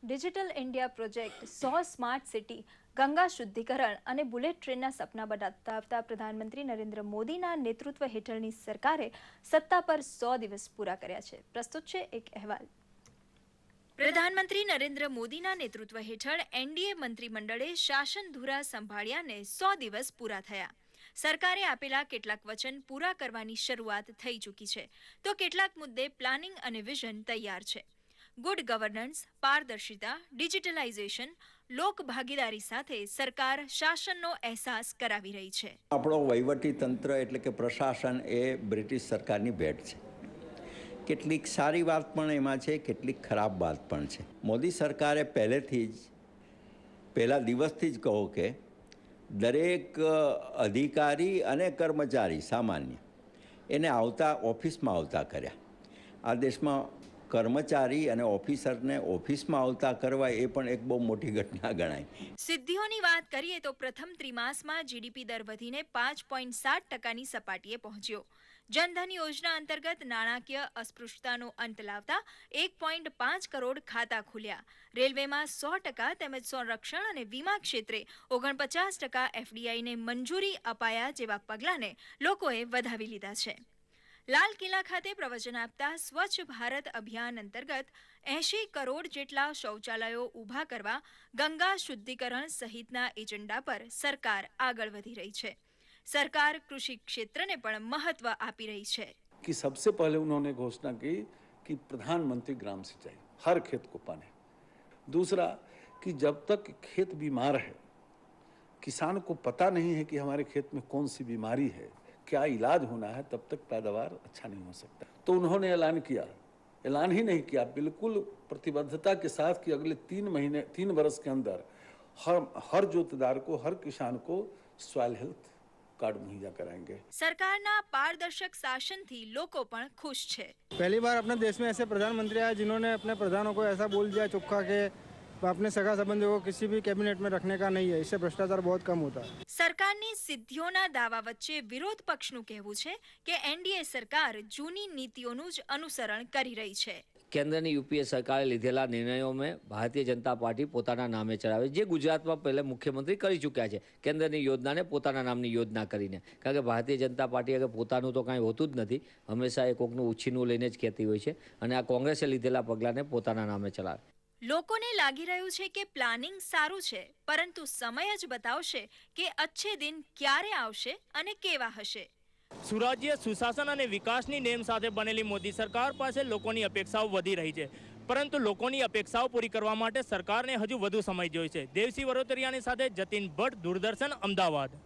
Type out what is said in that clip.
Digital India project 100 smart city Ganga શુદ્ધિકરણ અને bullet ટ્રેનના સપના બતાવતા પ્રધાનમંત્રી નરેન્દ્ર મોદીના નેતૃત્વ હેઠળની સરકારે સત્તા પર 100 દિવસ પૂરા કર્યા છે। પ્રસ્તુત છે એક અહેવાલ। પ્રધાનમંત્રી નરેન્દ્ર મોદીના નેતૃત્વ હેઠળ એનડીએ મંત્રીમંડળે શાસન ધુરા સંભાળ્યાને 100 દિવસ પૂરા થયા। સરકારે આપેલા કેટલાક વચન પૂરા કરવાની શરૂઆત થઈ ચૂકી છે, તો કેટલાક મુદ્દે પ્લાનિંગ અને વિઝન તૈયાર છે। ગુડ ગવર્નન્સ, પારદર્શિતા, ડિજિટલાઇઝેશન, લોક ભાગીદારી સાથે સરકાર શાસનનો અહેસાસ કરાવી રહી છે। આપણો વહીવટી તંત્ર એટલે કે પ્રશાસન એ બ્રિટિશ સરકારની ભેટ છે। કેટલીક સારી વાત પણ એમાં છે, કેટલીક ખરાબ વાત પણ છે। મોદી સરકારે પહેલા દિવસથી જ કહો કે દરેક અધિકારી અને કર્મચારી સામાન્ય એને ઓફિસમાં આવતા કર્યા। આ દેશમાં કર્મચારી અને ઓફિસરને ઓફિસમાં આવતા કરવા એ પણ એક બહુ મોટી ઘટના ગણાય। સિદ્ધિઓની વાત કરીએ તો પ્રથમ ત્રિમાસમાં જીડીપી દર વધીને 5.7%ની સપાટીએ પહોંચ્યો। જનધન યોજના અંતર્ગત નાણાકીય અસ્પૃશ્યતાનો અંત લાવતા 1.5 કરોડ ખાતા ખુલ્યા। રેલવેમાં 100% તેમજ સંરક્ષણ અને વીમા ક્ષેત્રે 49% એફડીઆઈને મંજૂરી અપાયા જેવા પગલાંને લોકોએ વધાવી લીધા છે। લાલ કિલ્લા ખાતે પ્રવચન આપતા સ્વચ્છ ભારત અભિયાન અંતર્ગત 80 કરોડ જેટલા શૌચાલયો ઊભા કરવા ગંગા શુદ્ધિકરણ સહિતના એજન્ડા પર સરકાર આગળ વધી રહી છે। સરકાર કૃષિ ક્ષેત્રને પણ મહત્વ આપી રહી છે। कि सबसे पहले उन्होंने घोषणा की कि प्रधानमंत्री ग्राम सिंचाई हर खेत को पानी। दूसरा कि जब तक खेत बीमार है, किसान को पता नहीं है कि हमारे खेत में कौन सी बीमारी है, क्या इलाज होना है, तब तक पैदावार अच्छा नहीं हो सकता। तो उन्होंने ऐलान ही नहीं किया, बिल्कुल प्रतिबद्धता के साथ कि अगले 3 वर्ष के अंदर हर जोतदार को, हर किसान को सॉइल हेल्थ कार्ड मुहैया कराएंगे। सरकारना पारदर्शक शासन थी लोको पण खुश छे। पहली बार अपने देश में ऐसे प्रधानमंत्री आए जिन्होंने अपने प्रधानों को ऐसा बोल दिया चुपका के अपने सगा संबंधियों को किसी भी कैबिनेट में रखने का नहीं है। इससे भ्रष्टाचार बहुत कम होता है। सरकारनी सिद्धिओना दावा वच्चे विरोध पक्षનું કહેવું છે કે એનડીએ સરકાર જૂની નીતિઓનું જ અનુસરણ કરી રહી છે। કેન્દ્રની યુપીએ સરકારે લીધેલા નિર્ણયોમાં ભારતીય જનતા પાર્ટી પોતાના નામે ચલાવે, જે ગુજરાતમાં પહેલા મુખ્યમંત્રી કરી ચૂક્યા છે, કેન્દ્રની યોજનાને પોતાના નામની યોજના કરીને। કારણ કે ભારતીય જનતા પાર્ટી આગળ પોતાનું તો કાંઈ હોતું જ નથી, હંમેશા એ કોકનું ઉછીનું લઈને જ કહેતી હોય છે, અને આ કોંગ્રેસે લીધેલા પગલાંને પોતાના નામે ચલાવે। લોકોને લાગી રહ્યું છે કે પ્લાનિંગ સારું છે, પરંતુ સમય જ બતાવશે કે અચ્છે દિન ક્યારે આવશે અને કેવા હશે। સુરાજ્ય, સુશાસન અને વિકાસની નેમ સાથે બનેલી મોદી સરકાર પાસે લોકોની અપેક્ષાઓ વધી રહી છે, પરંતુ લોકોની અપેક્ષાઓ પૂરી કરવા માટે સરકારને હજુ વધુ સમય જોઈશે। દેવસિંહ વરોતરિયાની સાથે જતીન ભટ્ટ, દૂરદર્શન, અમદાવાદ।